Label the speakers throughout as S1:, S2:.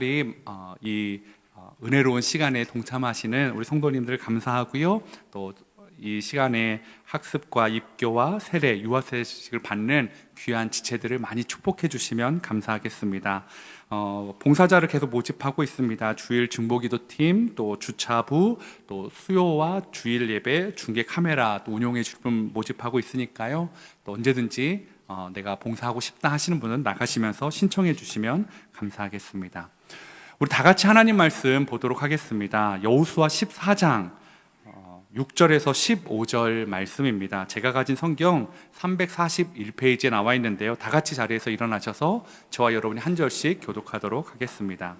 S1: 이 은혜로운 시간에 동참하시는 우리 성도님들 감사하고요. 또 이 시간에 학습과 입교와 세례, 유아세식을 받는 귀한 지체들을 많이 축복해 주시면 감사하겠습니다. 봉사자를 계속 모집하고 있습니다. 주일 중보기도팀, 또 주차부, 또 수요와 주일 예배, 중계 카메라 또 운영해 줄 분 모집하고 있으니까요. 또 언제든지 내가 봉사하고 싶다 하시는 분은 나가시면서 신청해 주시면 감사하겠습니다. 우리 다 같이 하나님 말씀 보도록 하겠습니다. 여호수아 14장 6절에서 15절 말씀입니다. 제가 가진 성경 341페이지에 나와 있는데요. 다 같이 자리에서 일어나셔서 저와 여러분이 한 절씩 교독하도록 하겠습니다.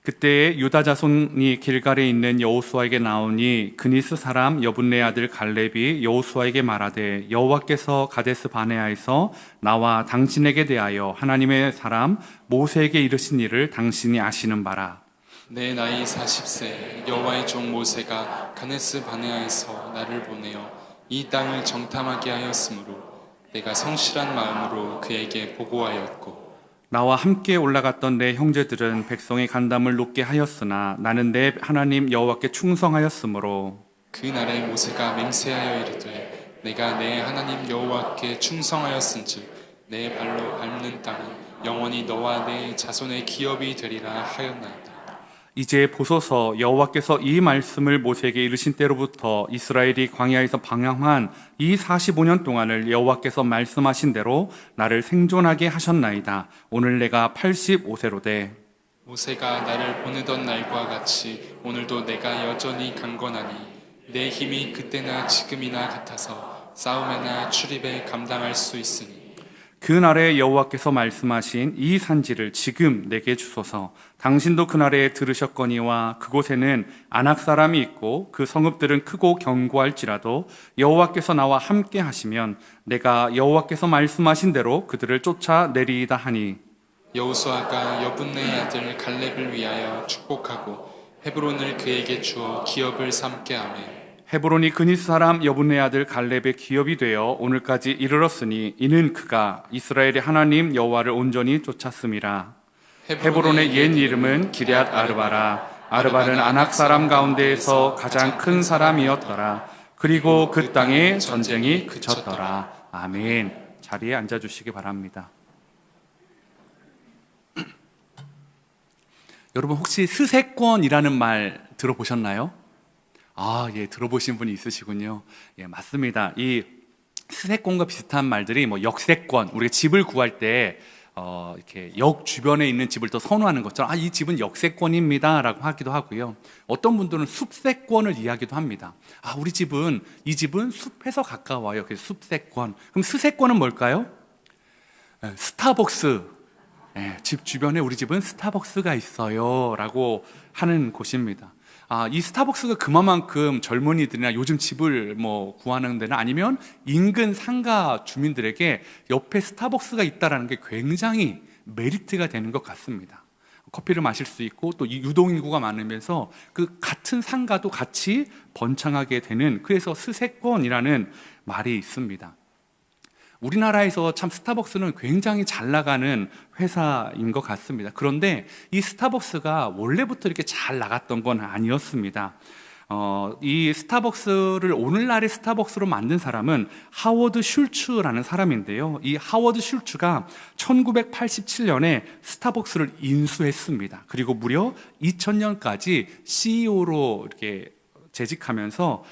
S1: 그때 유다 자손이 길갈에 있는 여호수아에게 나오니 그니스 사람 여분네 아들 갈렙이 여호수아에게 말하되 여호와께서 가데스 바네아에서 나와 당신에게 대하여 하나님의 사람 모세에게 이르신 일을 당신이 아시는 바라.
S2: 내 나이 40세 여호와의 종 모세가 가데스 바네아에서 나를 보내어 이 땅을 정탐하게 하였으므로 내가 성실한 마음으로 그에게 보고하였고
S1: 나와 함께 올라갔던 내 형제들은 백성의 간담을 높게 하였으나 나는 내 하나님 여호와께 충성하였으므로
S2: 그 날에 모세가 맹세하여 이르되 내가 내 하나님 여호와께 충성하였은즉 내 발로 밟는 땅은 영원히 너와 내 자손의 기업이 되리라 하였나이다.
S1: 이제 보소서 여호와께서 이 말씀을 모세에게 이르신 때로부터 이스라엘이 광야에서 방황한 이 45년 동안을 여호와께서 말씀하신 대로 나를 생존하게 하셨나이다. 오늘 내가 85세로 돼
S2: 모세가 나를 보내던 날과 같이 오늘도 내가 여전히 강건하니 내 힘이 그때나 지금이나 같아서 싸움에나 출입에 감당할 수 있으니
S1: 그날에 여호와께서 말씀하신 이 산지를 지금 내게 주소서. 당신도 그날에 들으셨거니와 그곳에는 아낙 사람이 있고 그 성읍들은 크고 견고할지라도 여호와께서 나와 함께 하시면 내가 여호와께서 말씀하신 대로 그들을 쫓아내리이다 하니
S2: 여호수아가 여분네 아들 갈렙을 위하여 축복하고 헤브론을 그에게 주어 기업을 삼게 하며
S1: 헤브론이 그니스 사람 여분네 아들 갈렙의 기업이 되어 오늘까지 이르렀으니 이는 그가 이스라엘의 하나님 여호와를 온전히 쫓았음이라. 헤브론의 옛 이름은 기럇 아르바라. 아르바는 아낙 사람 가운데에서 가장 큰 사람이었더라. 그리고 그 땅에 전쟁이 그쳤더라. 아멘. 자리에 앉아주시기 바랍니다. 여러분 혹시 스세권이라는 말 들어보셨나요? 예, 들어보신 분이 있으시군요. 예, 맞습니다. 이 스세권과 비슷한 말들이 뭐 역세권, 우리가 집을 구할 때 이렇게 역 주변에 있는 집을 더 선호하는 것처럼 이 집은 역세권입니다라고 하기도 하고요. 어떤 분들은 숲세권을 이야기도 합니다. 우리 집은 이 집은 숲에서 가까워요. 그래서 숲세권. 그럼 스세권은 뭘까요? 스타벅스. 집 주변에 우리 집은 스타벅스가 있어요라고 하는 곳입니다. 이 스타벅스가 그만큼 젊은이들이나 요즘 집을 구하는 데나 아니면 인근 상가 주민들에게 옆에 스타벅스가 있다는 게 굉장히 메리트가 되는 것 같습니다. 커피를 마실 수 있고 또 유동인구가 많으면서 그 같은 상가도 같이 번창하게 되는, 그래서 스세권이라는 말이 있습니다. 우리나라에서 참 스타벅스는 굉장히 잘 나가는 회사인 것 같습니다. 그런데 이 스타벅스가 원래부터 이렇게 잘 나갔던 건 아니었습니다. 이 스타벅스를 오늘날의 스타벅스로 만든 사람은 하워드 슐츠라는 사람인데요. 이 하워드 슐츠가 1987년에 스타벅스를 인수했습니다. 그리고 무려 2000년까지 CEO로 이렇게 재직하면서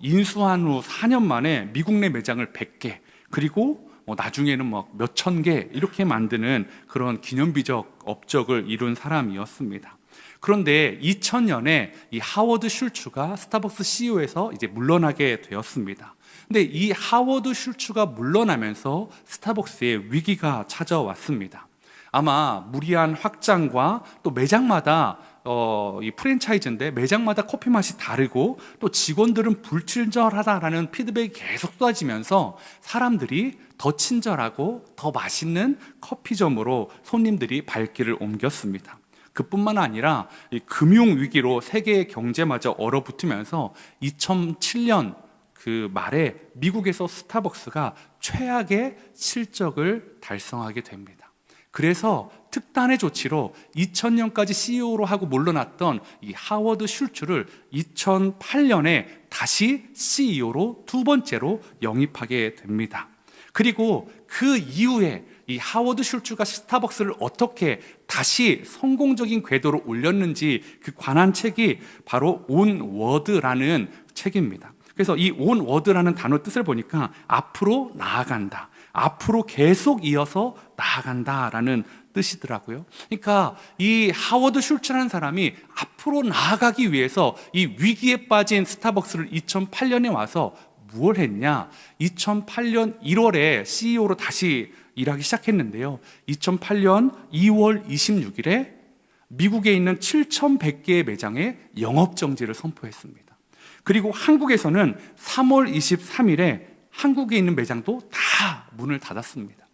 S1: 인수한 후 4년 만에 미국 내 매장을 100개, 그리고 나중에는 몇천 개 이렇게 만드는 그런 기념비적 업적을 이룬 사람이었습니다. 그런데 2000년에 이 하워드 슐츠가 스타벅스 CEO에서 이제 물러나게 되었습니다. 근데 이 하워드 슐츠가 물러나면서 스타벅스에 위기가 찾아왔습니다. 아마 무리한 확장과 또 매장마다 이 프랜차이즈인데 매장마다 커피 맛이 다르고 또 직원들은 불친절하다라는 피드백이 계속 쏟아지면서 사람들이 더 친절하고 더 맛있는 커피점으로 손님들이 발길을 옮겼습니다. 그뿐만 아니라 이 금융위기로 세계의 경제마저 얼어붙으면서 2007년 그 말에 미국에서 스타벅스가 최악의 실적을 달성하게 됩니다. 그래서 특단의 조치로 2000년까지 CEO로 하고 물러났던 이 하워드 슐츠를 2008년에 다시 CEO로 두 번째로 영입하게 됩니다. 그리고 그 이후에 이 하워드 슐츠가 스타벅스를 어떻게 다시 성공적인 궤도로 올렸는지 그 관한 책이 바로 온워드라는 책입니다. 그래서 이 온워드라는 단어 뜻을 보니까 앞으로 나아간다, 앞으로 계속 이어서 나아간다라는 뜻이더라고요. 그러니까 이 하워드 슐츠라는 사람이 앞으로 나아가기 위해서 이 위기에 빠진 스타벅스를 2008년에 와서 무엇을 했냐? 2008년 1월에 CEO로 다시 일하기 시작했는데요. 2008년 2월 26일에 미국에 있는 7,100개의 매장에 영업정지를 선포했습니다. 그리고 한국에서는 3월 23일에 한국에 있는 매장도 다 문을 닫았습니다.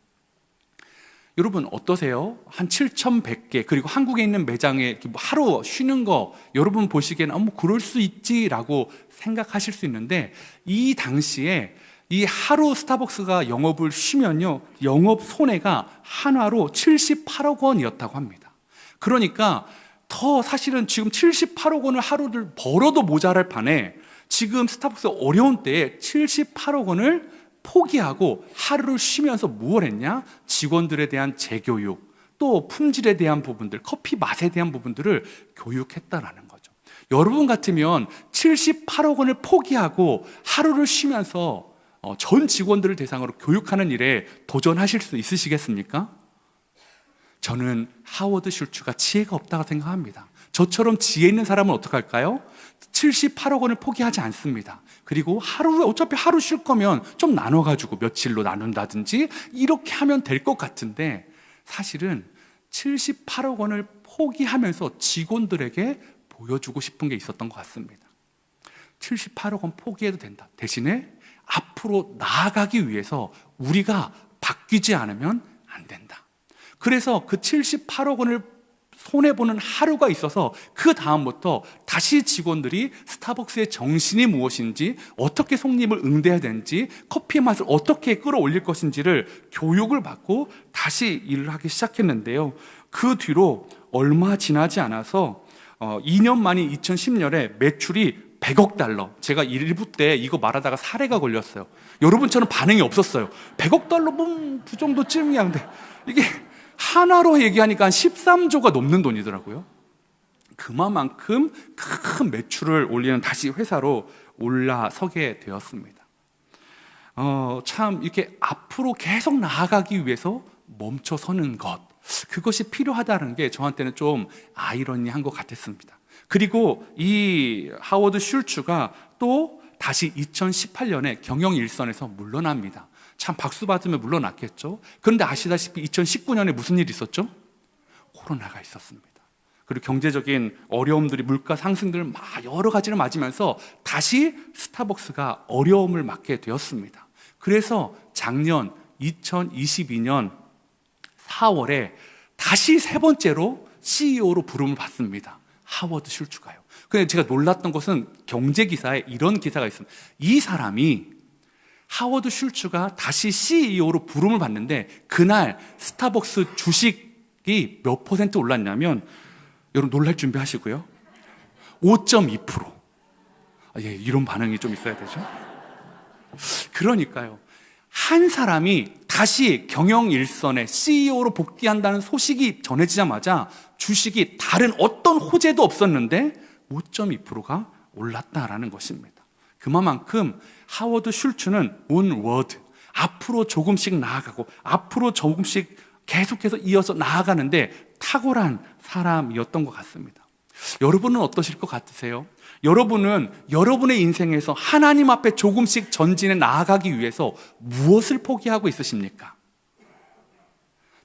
S1: 여러분 어떠세요? 한 7,100개 그리고 한국에 있는 매장에 하루 쉬는 거 여러분 보시기에는 그럴 수 있지라고 생각하실 수 있는데 이 당시에 이 하루 스타벅스가 영업을 쉬면요 영업 손해가 한화로 78억 원이었다고 합니다. 그러니까 더 사실은 지금 78억 원을 하루를 벌어도 모자랄 판에 지금 스타벅스 어려운 때에 78억 원을 포기하고 하루를 쉬면서 무엇을 했냐? 직원들에 대한 재교육, 또 품질에 대한 부분들, 커피 맛에 대한 부분들을 교육했다라는 거죠. 여러분 같으면 78억 원을 포기하고 하루를 쉬면서 전 직원들을 대상으로 교육하는 일에 도전하실 수 있으시겠습니까? 저는 하워드 슐츠가 지혜가 없다고 생각합니다. 저처럼 지혜 있는 사람은 어떻게 할까요? 78억 원을 포기하지 않습니다. 그리고 어차피 하루 쉴 거면 좀 나눠가지고 며칠로 나눈다든지 이렇게 하면 될 것 같은데 사실은 78억 원을 포기하면서 직원들에게 보여주고 싶은 게 있었던 것 같습니다. 78억 원 포기해도 된다. 대신에 앞으로 나아가기 위해서 우리가 바뀌지 않으면 안 된다. 그래서 그 78억 원을 손해보는 하루가 있어서 그 다음부터 다시 직원들이 스타벅스의 정신이 무엇인지, 어떻게 손님을 응대해야 되는지, 커피의 맛을 어떻게 끌어올릴 것인지를 교육을 받고 다시 일을 하기 시작했는데요. 그 뒤로 얼마 지나지 않아서 2년 만인 2010년에 매출이 100억 달러. 제가 일부 때 이거 말하다가 사례가 걸렸어요. 여러분처럼 반응이 없었어요. 100억 달러 그 정도쯤이야. 근데 이게 하나로 얘기하니까 한 13조가 넘는 돈이더라고요. 그만큼 큰 매출을 올리는 다시 회사로 올라서게 되었습니다. 참 이렇게 앞으로 계속 나아가기 위해서 멈춰서는 것, 그것이 필요하다는 게 저한테는 좀 아이러니한 것 같았습니다. 그리고 이 하워드 슐츠가 또 다시 2018년에 경영일선에서 물러납니다. 참 박수 받으면 물러났겠죠. 그런데 아시다시피 2019년에 무슨 일이 있었죠? 코로나가 있었습니다. 그리고 경제적인 어려움들이 물가 상승들을 여러 가지를 맞으면서 다시 스타벅스가 어려움을 맞게 되었습니다. 그래서 작년 2022년 4월에 다시 세 번째로 CEO로 부름을 받습니다. 하워드 슐츠가요. 근데 제가 놀랐던 것은 경제 기사에 이런 기사가 있습니다. 이 사람이 하워드 슐츠가 다시 CEO로 부름을 받는데 그날 스타벅스 주식이 몇 퍼센트 올랐냐면 여러분 놀랄 준비하시고요. 5.2%. 이런 반응이 좀 있어야 되죠. 그러니까요. 한 사람이 다시 경영일선에 CEO로 복귀한다는 소식이 전해지자마자 주식이 다른 어떤 호재도 없었는데 5.2%가 올랐다라는 것입니다. 그만큼 하워드 슐츠는 온워드, 앞으로 조금씩 나아가고 앞으로 조금씩 계속해서 이어서 나아가는데 탁월한 사람이었던 것 같습니다. 여러분은 어떠실 것 같으세요? 여러분은 여러분의 인생에서 하나님 앞에 조금씩 전진해 나아가기 위해서 무엇을 포기하고 있으십니까?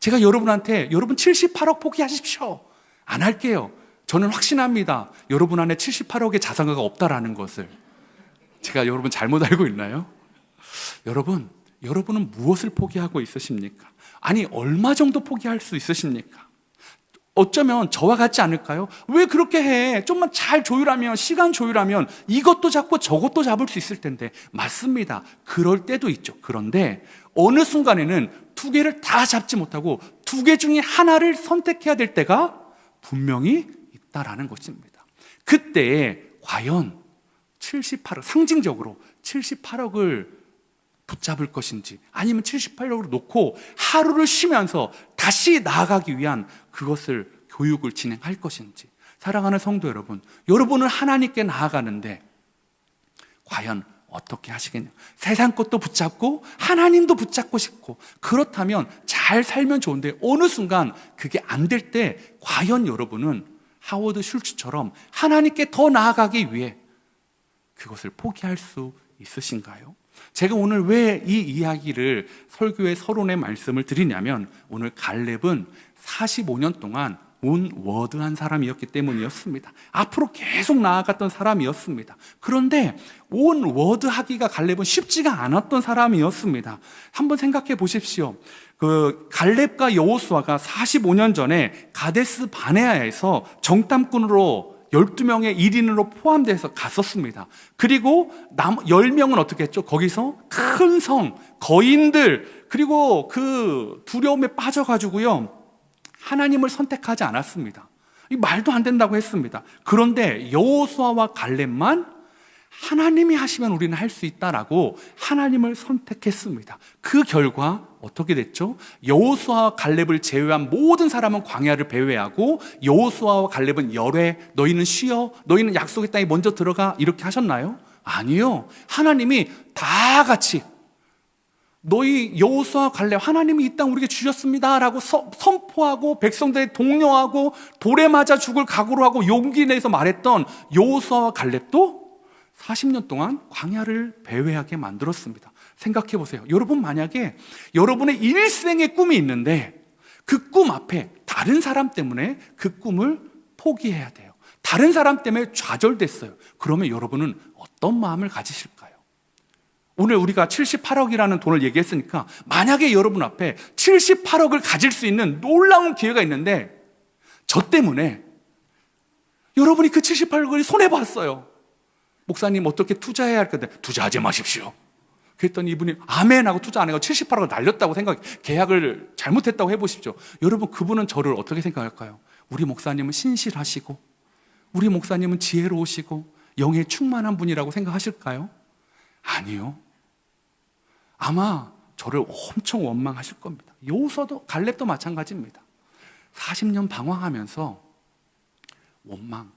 S1: 제가 여러분한테 여러분 78억 포기하십시오. 안 할게요. 저는 확신합니다. 여러분 안에 78억의 자산가가 없다라는 것을. 제가 여러분 잘못 알고 있나요? 여러분은 무엇을 포기하고 있으십니까? 아니, 얼마 정도 포기할 수 있으십니까? 어쩌면 저와 같지 않을까요? 왜 그렇게 해? 좀만 잘 조율하면, 시간 조율하면 이것도 잡고 저것도 잡을 수 있을 텐데. 맞습니다. 그럴 때도 있죠. 그런데 어느 순간에는 두 개를 다 잡지 못하고 두 개 중에 하나를 선택해야 될 때가 분명히 있다라는 것입니다. 그때 과연 78억, 상징적으로 78억을 붙잡을 것인지 아니면 78억으로 놓고 하루를 쉬면서 다시 나아가기 위한 그것을 교육을 진행할 것인지. 사랑하는 성도 여러분, 여러분은 하나님께 나아가는데 과연 어떻게 하시겠냐? 세상 것도 붙잡고 하나님도 붙잡고 싶고, 그렇다면 잘 살면 좋은데 어느 순간 그게 안 될 때 과연 여러분은 하워드 슐츠처럼 하나님께 더 나아가기 위해 그것을 포기할 수 있으신가요? 제가 오늘 왜 이 이야기를 설교의 서론의 말씀을 드리냐면, 오늘 갈렙은 45년 동안 온워드한 사람이었기 때문이었습니다. 앞으로 계속 나아갔던 사람이었습니다. 그런데 온워드하기가 갈렙은 쉽지가 않았던 사람이었습니다. 한번 생각해 보십시오. 그 갈렙과 여호수아가 45년 전에 가데스 바네아에서 정탐꾼으로 12명의 1인으로 포함돼서 갔었습니다. 그리고 10명은 어떻게 했죠? 거기서 큰 성, 거인들, 그리고 그 두려움에 빠져가지고요, 하나님을 선택하지 않았습니다. 이 말도 안 된다고 했습니다. 그런데 여호수아와 갈렙만 하나님이 하시면 우리는 할 수 있다라고 하나님을 선택했습니다. 그 결과 어떻게 됐죠? 여호수아와 갈렙을 제외한 모든 사람은 광야를 배회하고, 여호수아와 갈렙은 열외, 너희는 쉬어, 너희는 약속의 땅에 먼저 들어가, 이렇게 하셨나요? 아니요. 하나님이 다 같이 너희 여호수아 갈렙, 하나님이 이 땅 우리에게 주셨습니다라고 선포하고 백성들의 독려하고 돌에 맞아 죽을 각오로 하고 용기 내서 말했던 여호수아와 갈렙도 40년 동안 광야를 배회하게 만들었습니다. 생각해 보세요. 여러분, 만약에 여러분의 일생의 꿈이 있는데 그 꿈 앞에 다른 사람 때문에 그 꿈을 포기해야 돼요. 다른 사람 때문에 좌절됐어요. 그러면 여러분은 어떤 마음을 가지실까요? 오늘 우리가 78억이라는 돈을 얘기했으니까, 만약에 여러분 앞에 78억을 가질 수 있는 놀라운 기회가 있는데 저 때문에 여러분이 그 78억을 손해봤어요. 목사님, 어떻게 투자해야 할 건데? 투자하지 마십시오. 그랬더니 이분이 아멘 하고 투자 안 해서 78억을 날렸다고 계약을 잘못했다고 해보십시오. 여러분, 그분은 저를 어떻게 생각할까요? 우리 목사님은 신실하시고, 우리 목사님은 지혜로우시고 영에 충만한 분이라고 생각하실까요? 아니요. 아마 저를 엄청 원망하실 겁니다. 여호수아도 갈렙도 마찬가지입니다. 40년 방황하면서 원망.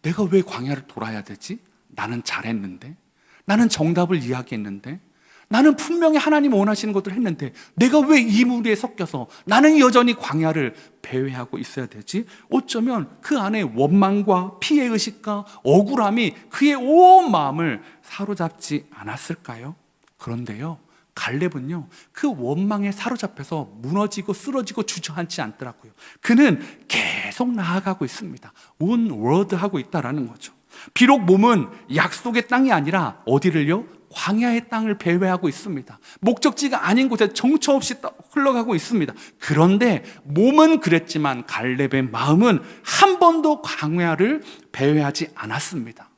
S1: 내가 왜 광야를 돌아야 되지? 나는 잘했는데, 나는 정답을 이야기했는데, 나는 분명히 하나님 원하시는 것들을 했는데 내가 왜 이 무리에 섞여서 나는 여전히 광야를 배회하고 있어야 되지? 어쩌면 그 안에 원망과 피해의식과 억울함이 그의 온 마음을 사로잡지 않았을까요? 그런데요, 갈렙은요, 그 원망에 사로잡혀서 무너지고 쓰러지고 주저앉지 않더라고요. 그는 계속 나아가고 있습니다. 온워드하고 있다라는 거죠. 비록 몸은 약속의 땅이 아니라 어디를요? 광야의 땅을 배회하고 있습니다. 목적지가 아닌 곳에 정처 없이 흘러가고 있습니다. 그런데 몸은 그랬지만 갈렙의 마음은 한 번도 광야를 배회하지 않았습니다.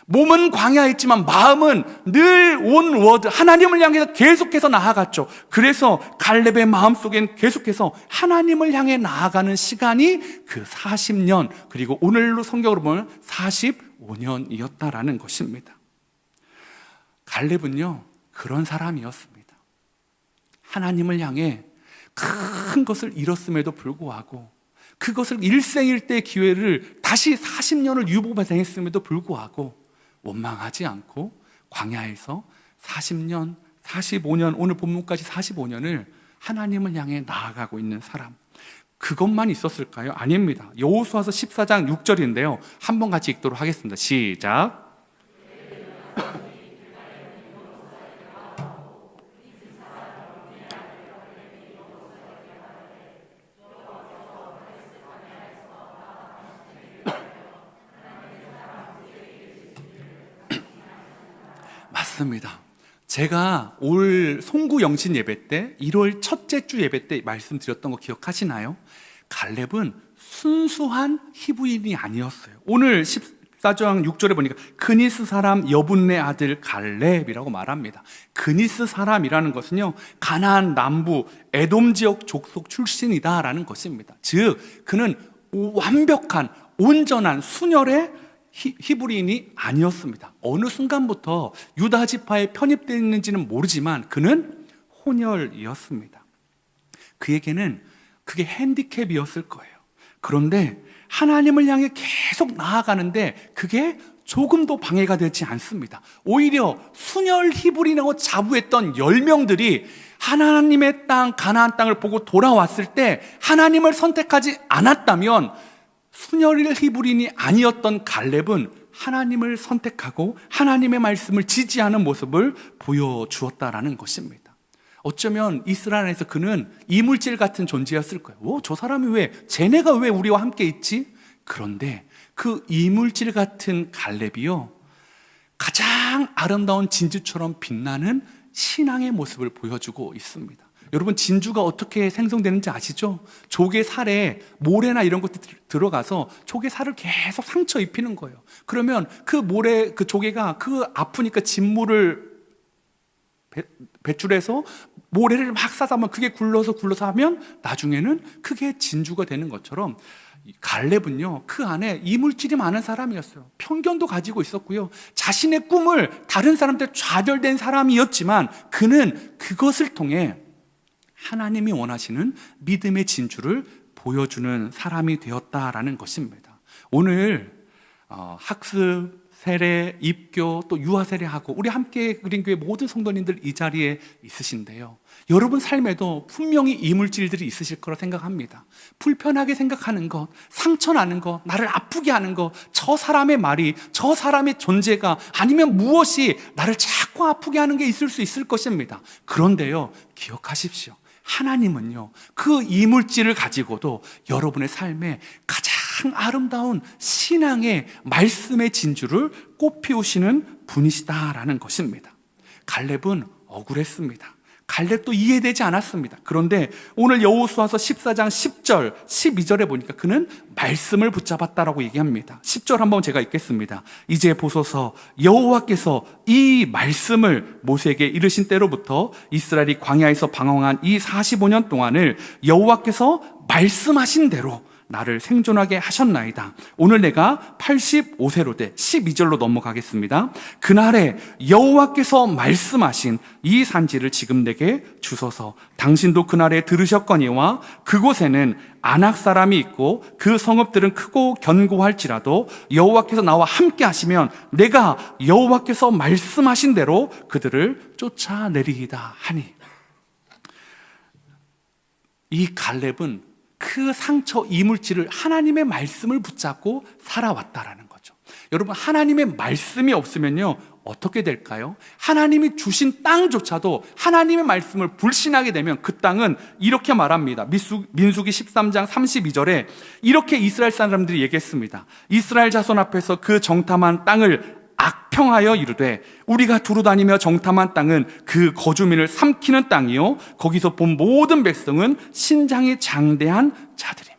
S1: 몸은 광야에 있지만 마음은 늘 온워드, 하나님을 향해서 계속해서 나아갔죠. 그래서 갈렙의 마음속엔 계속해서 하나님을 향해 나아가는 시간이 그 40년, 그리고 오늘로 성경으로 보면 45년이었다라는 것입니다. 갈렙은요, 그런 사람이었습니다. 하나님을 향해 큰 것을 잃었음에도 불구하고, 그것을 일생일대의 기회를 다시 40년을 유보발생했음에도 불구하고 원망하지 않고 광야에서 40년, 45년, 오늘 본문까지 45년을 하나님을 향해 나아가고 있는 사람. 그것만 있었을까요? 아닙니다. 여호수아서 14장 6절인데요. 한번 같이 읽도록 하겠습니다. 시작. 맞습니다. 제가 올 송구 영신 예배 때 1월 첫째 주 예배 때 말씀드렸던 거 기억하시나요? 갈렙은 순수한 히브리인이 아니었어요. 오늘 14장 6절에 보니까 그니스 사람 여분네 아들 갈렙이라고 말합니다. 그니스 사람이라는 것은요, 가나안 남부 에돔 지역 족속 출신이다라는 것입니다. 즉 그는 완벽한 온전한 순혈의 히브리인이 아니었습니다. 어느 순간부터 유다 지파에 편입되어 있는지는 모르지만 그는 혼혈이었습니다. 그에게는 그게 핸디캡이었을 거예요. 그런데 하나님을 향해 계속 나아가는데 그게 조금도 방해가 되지 않습니다. 오히려 순혈 히브리라고 자부했던 10명들이 하나님의 땅, 가나안 땅을 보고 돌아왔을 때 하나님을 선택하지 않았다면 순혈 히브리인이 아니었던 갈렙은 하나님을 선택하고 하나님의 말씀을 지지하는 모습을 보여주었다라는 것입니다. 어쩌면 이스라엘에서 그는 이물질 같은 존재였을 거예요. 저 사람이 쟤네가 왜 우리와 함께 있지? 그런데 그 이물질 같은 갈렙이요, 가장 아름다운 진주처럼 빛나는 신앙의 모습을 보여주고 있습니다. 여러분, 진주가 어떻게 생성되는지 아시죠? 조개 살에 모래나 이런 것들 들어가서 조개 살을 계속 상처 입히는 거예요. 그러면 그 모래, 그 조개가 아프니까 진물을 배출해서 모래를 막 싸서 하면 그게 굴러서 하면 나중에는 그게 진주가 되는 것처럼 갈렙은요, 그 안에 이물질이 많은 사람이었어요. 편견도 가지고 있었고요, 자신의 꿈을 다른 사람한테 좌절된 사람이었지만 그는 그것을 통해 하나님이 원하시는 믿음의 진주를 보여주는 사람이 되었다라는 것입니다. 오늘 학습, 세례, 입교, 또 유아 세례하고 우리 함께 그린교회 모든 성도님들 이 자리에 있으신데요, 여러분 삶에도 분명히 이물질들이 있으실 거라 생각합니다. 불편하게 생각하는 것, 상처나는 것, 나를 아프게 하는 것, 저 사람의 말이, 저 사람의 존재가, 아니면 무엇이 나를 자꾸 아프게 하는 게 있을 수 있을 것입니다. 그런데요, 기억하십시오. 하나님은요, 그 이물질을 가지고도 여러분의 삶에 가장 아름다운 신앙의 말씀의 진주를 꽃피우시는 분이시다라는 것입니다. 갈렙은 억울했습니다. 갈렙도 이해되지 않았습니다. 그런데 오늘 여호수아서 14장 10절, 12절에 보니까 그는 말씀을 붙잡았다라고 얘기합니다. 10절 한번 제가 읽겠습니다. 이제 보소서, 여호와께서 이 말씀을 모세에게 이르신 때로부터 이스라엘이 광야에서 방황한 이 45년 동안을 여호와께서 말씀하신 대로 나를 생존하게 하셨나이다. 오늘 내가 85세로 돼 12절로 넘어가겠습니다. 그날에 여호와께서 말씀하신 이 산지를 지금 내게 주소서. 당신도 그날에 들으셨거니와 그곳에는 아낙 사람이 있고 그 성읍들은 크고 견고할지라도 여호와께서 나와 함께 하시면 내가 여호와께서 말씀하신 대로 그들을 쫓아내리이다 하니. 이 갈렙은 그 상처, 이물질을 하나님의 말씀을 붙잡고 살아왔다라는 거죠. 여러분, 하나님의 말씀이 없으면요, 어떻게 될까요? 하나님이 주신 땅조차도 하나님의 말씀을 불신하게 되면 그 땅은 이렇게 말합니다. 민수기 13장 32절에 이렇게 이스라엘 사람들이 얘기했습니다. 이스라엘 자손 앞에서 그 정탐한 땅을 악평하여 이르되 우리가 두루다니며 정탐한 땅은 그 거주민을 삼키는 땅이요 거기서 본 모든 백성은 신장이 장대한 자들이며.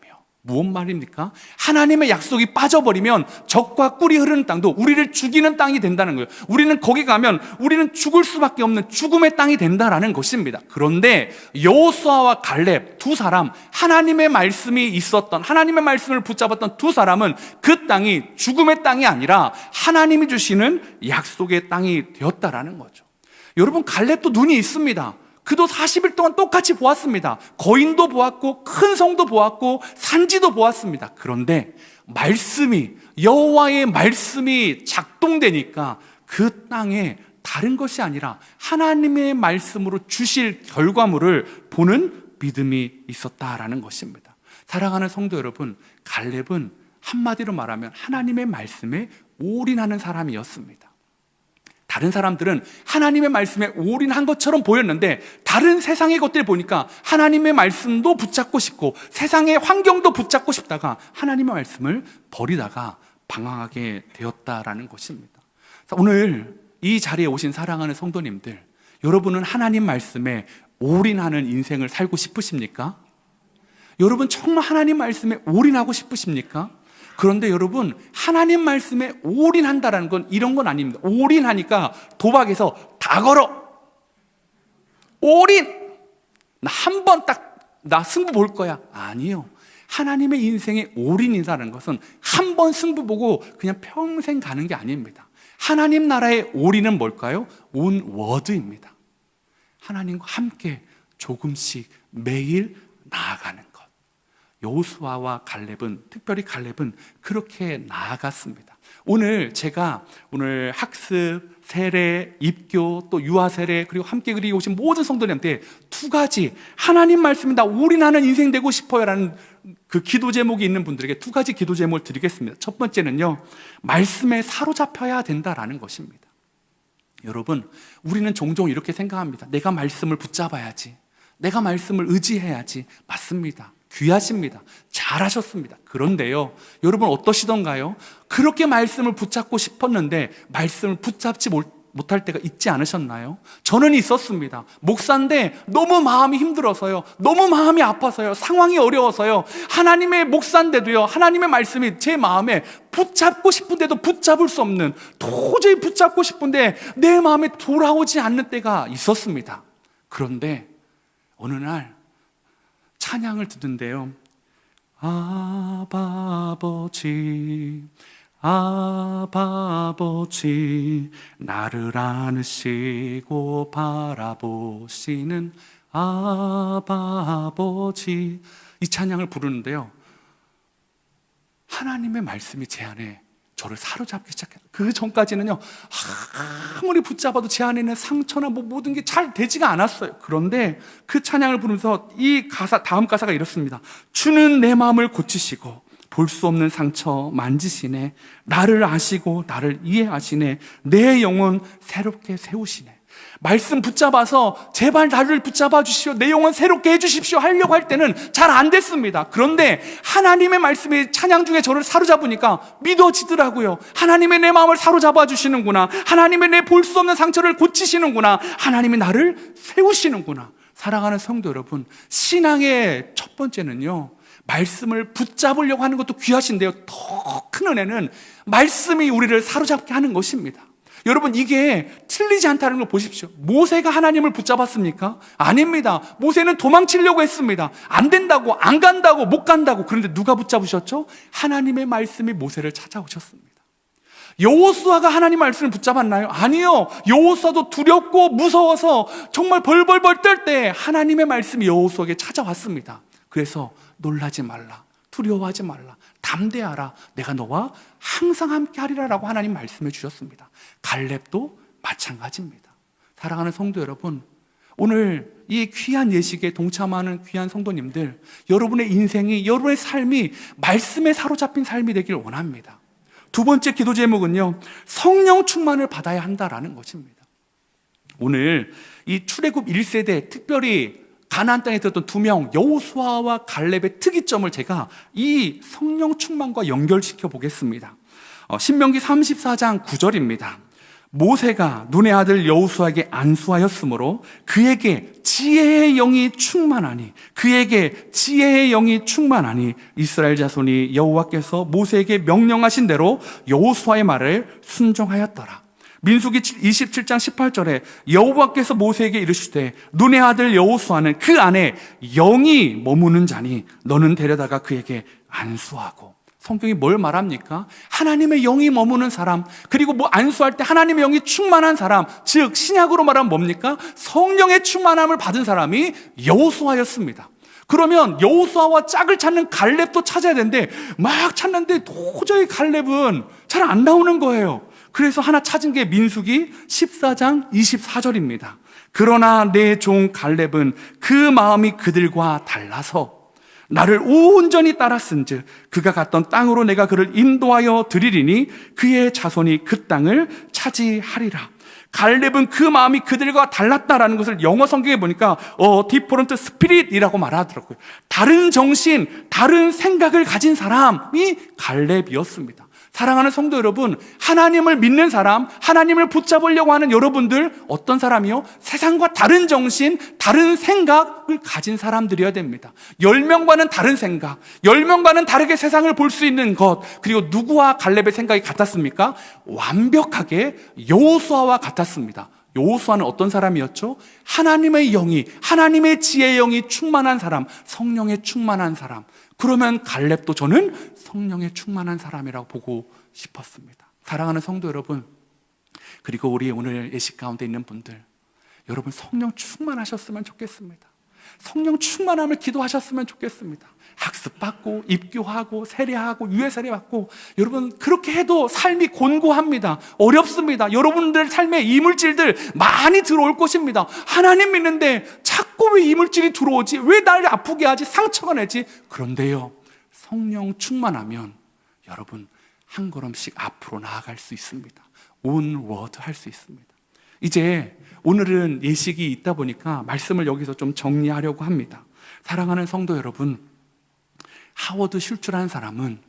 S1: 무슨 말입니까? 하나님의 약속이 빠져버리면 적과 꿀이 흐르는 땅도 우리를 죽이는 땅이 된다는 거예요. 우리는 거기 가면 우리는 죽을 수밖에 없는 죽음의 땅이 된다라는 것입니다. 그런데 여호수아와 갈렙 두 사람, 하나님의 말씀이 있었던, 하나님의 말씀을 붙잡았던 두 사람은 그 땅이 죽음의 땅이 아니라 하나님이 주시는 약속의 땅이 되었다라는 거죠. 여러분, 갈렙도 눈이 있습니다. 그도 40일 동안 똑같이 보았습니다. 거인도 보았고 큰 성도 보았고 산지도 보았습니다. 그런데 말씀이, 여호와의 말씀이 작동되니까 그 땅에 다른 것이 아니라 하나님의 말씀으로 주실 결과물을 보는 믿음이 있었다라는 것입니다. 사랑하는 성도 여러분, 갈렙은 한마디로 말하면 하나님의 말씀에 올인하는 사람이었습니다. 다른 사람들은 하나님의 말씀에 올인한 것처럼 보였는데 다른 세상의 것들 보니까 하나님의 말씀도 붙잡고 싶고 세상의 환경도 붙잡고 싶다가 하나님의 말씀을 버리다가 방황하게 되었다라는 것입니다. 오늘 이 자리에 오신 사랑하는 성도님들, 여러분은 하나님 말씀에 올인하는 인생을 살고 싶으십니까? 여러분 정말 하나님 말씀에 올인하고 싶으십니까? 그런데 여러분, 하나님 말씀에 올인한다라는 건 이런 건 아닙니다. 올인하니까 도박에서 다 걸어. 올인! 나 한 번 나 승부 볼 거야. 아니요. 하나님의 인생의 올인이라는 것은 한 번 승부 보고 그냥 평생 가는 게 아닙니다. 하나님 나라의 올인은 뭘까요? 온 워드입니다. 하나님과 함께 조금씩 매일 나아가는 것. 여호수아와 갈렙은, 특별히 갈렙은 그렇게 나아갔습니다. 제가 오늘 학습, 세례, 입교, 또 유아 세례, 그리고 함께 그리 오신 모든 성도님한테 두 가지, 하나님 말씀이 나 올인하는 인생 되고 싶어요 라는 그 기도 제목이 있는 분들에게 두 가지 기도 제목을 드리겠습니다. 첫 번째는요, 말씀에 사로잡혀야 된다라는 것입니다. 여러분, 우리는 종종 이렇게 생각합니다. 내가 말씀을 붙잡아야지, 내가 말씀을 의지해야지. 맞습니다. 귀하십니다. 잘하셨습니다. 그런데요, 여러분 어떠시던가요? 그렇게 말씀을 붙잡고 싶었는데 말씀을 붙잡지 못할 때가 있지 않으셨나요? 저는 있었습니다. 목사인데 너무 마음이 힘들어서요, 너무 마음이 아파서요, 상황이 어려워서요, 하나님의 목사인데도요, 하나님의 말씀이 제 마음에 붙잡고 싶은데도 붙잡을 수 없는, 도저히 붙잡고 싶은데 내 마음에 돌아오지 않는 때가 있었습니다. 그런데 어느 날 찬양을 듣는데요, 아버지, 아버지, 나를 안으시고 바라보시는 아버지, 이 찬양을 부르는데요, 하나님의 말씀이 제 안에 저를 사로잡기 시작해요. 그 전까지는요, 아무리 붙잡아도 제 안에 있는 상처나 모든 게 잘 되지가 않았어요. 그런데 그 찬양을 부르면서 이 가사, 다음 가사가 이렇습니다. 주는 내 마음을 고치시고 볼 수 없는 상처 만지시네. 나를 아시고 나를 이해하시네. 내 영혼 새롭게 세우시네. 말씀 붙잡아서 제발 나를 붙잡아 주시오, 내 영혼 새롭게 해주십시오 하려고 할 때는 잘 안 됐습니다. 그런데 하나님의 말씀이 찬양 중에 저를 사로잡으니까 믿어지더라고요. 하나님의 내 마음을 사로잡아 주시는구나, 하나님의 내 볼 수 없는 상처를 고치시는구나, 하나님이 나를 세우시는구나. 사랑하는 성도 여러분, 신앙의 첫 번째는요, 말씀을 붙잡으려고 하는 것도 귀하신데요, 더 큰 은혜는 말씀이 우리를 사로잡게 하는 것입니다. 여러분, 이게 틀리지 않다는 걸 보십시오. 모세가 하나님을 붙잡았습니까? 아닙니다. 모세는 도망치려고 했습니다. 안 된다고, 안 간다고, 못 간다고. 그런데 누가 붙잡으셨죠? 하나님의 말씀이 모세를 찾아오셨습니다. 여호수아가 하나님 말씀을 붙잡았나요? 아니요. 여호수아도 두렵고 무서워서 정말 벌벌벌 떨 때 하나님의 말씀이 여호수아에게 찾아왔습니다. 그래서 놀라지 말라, 두려워하지 말라, 담대하라, 내가 너와 항상 함께 하리라 라고 하나님 말씀해 주셨습니다. 갈렙도 마찬가지입니다. 사랑하는 성도 여러분, 오늘 이 귀한 예식에 동참하는 귀한 성도님들, 여러분의 인생이, 여러분의 삶이 말씀에 사로잡힌 삶이 되길 원합니다. 두 번째 기도 제목은요, 성령 충만을 받아야 한다라는 것입니다. 오늘 이 출애굽 1세대, 특별히 가나안 땅에 들었던 두 명, 여호수아와 갈렙의 특이점을 제가 이 성령 충만과 연결시켜 보겠습니다. 신명기 34장 9절입니다. 모세가 눈의 아들 여호수아에게 안수하였으므로 그에게 지혜의 영이 충만하니, 그에게 지혜의 영이 충만하니 이스라엘 자손이 여호와께서 모세에게 명령하신 대로 여호수아의 말을 순종하였더라. 민수기 27장 18절에 여호와께서 모세에게 이르시되 눈의 아들 여호수아는 그 안에 영이 머무는 자니 너는 데려다가 그에게 안수하고. 성경이 뭘 말합니까? 하나님의 영이 머무는 사람, 그리고 안수할 때 하나님의 영이 충만한 사람, 즉 신약으로 말하면 뭡니까? 성령의 충만함을 받은 사람이 여호수아였습니다. 그러면 여호수아와 짝을 찾는 갈렙도 찾아야 되는데 막 찾는데 도저히 갈렙은 잘 안 나오는 거예요. 그래서 하나 찾은 게 민수기 14장 24절입니다. 그러나 내 종 갈렙은 그 마음이 그들과 달라서 나를 온전히 따랐은즉 그가 갔던 땅으로 내가 그를 인도하여 드리리니 그의 자손이 그 땅을 차지하리라. 갈렙은 그 마음이 그들과 달랐다라는 것을 영어 성경에 보니까 different spirit이라고 말하더라고요. 다른 정신, 다른 생각을 가진 사람이 갈렙이었습니다. 사랑하는 성도 여러분, 하나님을 믿는 사람, 하나님을 붙잡으려고 하는 여러분들, 어떤 사람이요? 세상과 다른 정신, 다른 생각을 가진 사람들이어야 됩니다. 10명과는 다른 생각, 10명과는 다르게 세상을 볼 수 있는 것, 그리고 누구와 갈렙의 생각이 같았습니까? 완벽하게 여호수아와 같았습니다. 여호수아는 어떤 사람이었죠? 하나님의 영이, 하나님의 지혜의 영이 충만한 사람, 성령에 충만한 사람. 그러면 갈렙도 저는 성령에 충만한 사람이라고 보고 싶었습니다. 사랑하는 성도 여러분, 그리고 우리 오늘 예식 가운데 있는 분들, 여러분 성령 충만하셨으면 좋겠습니다. 성령 충만함을 기도하셨으면 좋겠습니다. 학습받고 입교하고 세례하고 유예 세례받고, 여러분 그렇게 해도 삶이 곤고합니다. 어렵습니다. 여러분들 삶에 이물질들 많이 들어올 것입니다. 하나님 믿는데 자꾸 왜 이물질이 들어오지? 왜 날 아프게 하지? 상처가 내지? 그런데요, 성령 충만하면 여러분 한 걸음씩 앞으로 나아갈 수 있습니다. 온워드 할 수 있습니다. 이제 오늘은 예식이 있다 보니까 말씀을 여기서 좀 정리하려고 합니다. 사랑하는 성도 여러분, 하워드 슐츠라는 사람은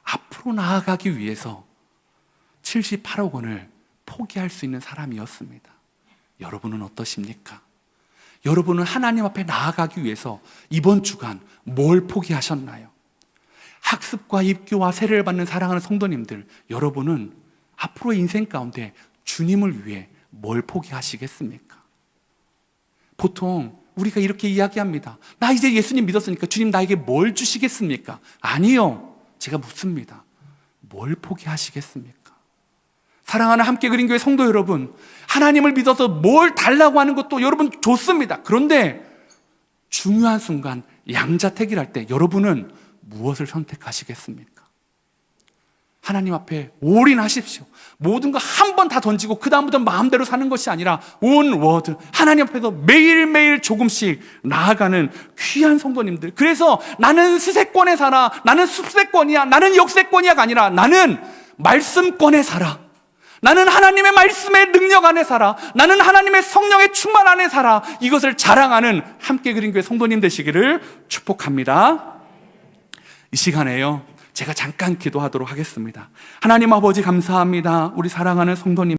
S1: 앞으로 나아가기 위해서 78억 원을 포기할 수 있는 사람이었습니다. 여러분은 어떠십니까? 여러분은 하나님 앞에 나아가기 위해서 이번 주간 뭘 포기하셨나요? 학습과 입교와 세례를 받는 사랑하는 성도님들, 여러분은 앞으로 인생 가운데 주님을 위해 뭘 포기하시겠습니까? 보통 우리가 이렇게 이야기합니다. 나 이제 예수님 믿었으니까 주님 나에게 뭘 주시겠습니까? 아니요, 제가 묻습니다. 뭘 포기하시겠습니까? 사랑하는 함께 그린 교회 성도 여러분, 하나님을 믿어서 뭘 달라고 하는 것도 여러분 좋습니다. 그런데 중요한 순간 양자택일할 때 여러분은 무엇을 선택하시겠습니까? 하나님 앞에 올인하십시오. 모든 거 한 번 다 던지고 그 다음부터 마음대로 사는 것이 아니라 온워드, 하나님 앞에서 매일매일 조금씩 나아가는 귀한 성도님들. 그래서 나는 스세권에 살아, 나는 숲세권이야, 나는 역세권이야가 아니라 나는 말씀권에 살아, 나는 하나님의 말씀의 능력 안에 살아, 나는 하나님의 성령의 충만 안에 살아, 이것을 자랑하는 함께 그린 교회 성도님 되시기를 축복합니다. 이 시간에요, 제가 잠깐 기도하도록 하겠습니다. 하나님 아버지 감사합니다. 우리 사랑하는 성도님